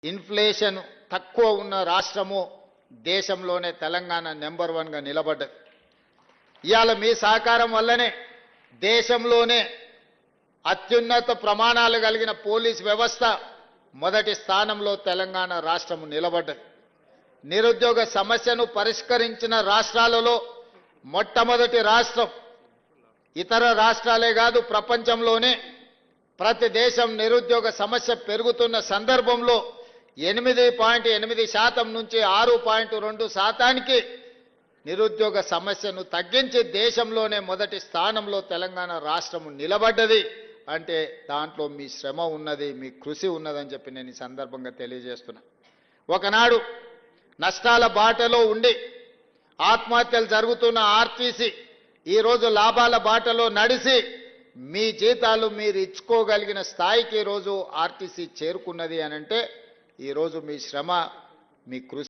Inflation తక్కువ ఉన్న రాష్ట్రము దేశంలోనే తెలంగాణ నెంబర్ 1గా నిలబడ్డది. ఇవాళ మీ సహకారం వల్లనే దేశంలోనే అత్యున్నత ప్రమాణాలు కలిగిన పోలీస్ వ్యవస్థ మొదటి స్థానంలో తెలంగాణ రాష్ట్రం నిలబడ్డది. నిరుద్యోగ సమస్యను పరిష్కరించిన రాష్ట్రాలలో మొట్టమొదటి రాష్ట్రం. ఇతర రాష్ట్రాలే కాదు, ప్రపంచంలోనే ప్రతి దేశం నిరుద్యోగ సమస్య పెరుగుతున్న సందర్భంలో 8.8% నుంచి 6.2% నిరుద్యోగ సమస్యను తగ్గించి దేశంలోనే మొదటి స్థానంలో తెలంగాణ రాష్ట్రం నిలబడ్డది. అంటే దాంట్లో మీ శ్రమ ఉన్నది, మీ కృషి ఉన్నదని చెప్పి నేను ఈ సందర్భంగా తెలియజేస్తున్నా. ఒకనాడు నష్టాల బాటలో ఉండి ఆత్మహత్యలు జరుగుతున్న ఆర్టీసీ ఈరోజు లాభాల బాటలో నడిచి మీ జీతాలు మీరు ఇచ్చుకోగలిగిన స్థాయికి ఈరోజు ఆర్టీసీ చేరుకున్నది అనంటే ఈరోజు మీ శ్రమ, మీ కృషి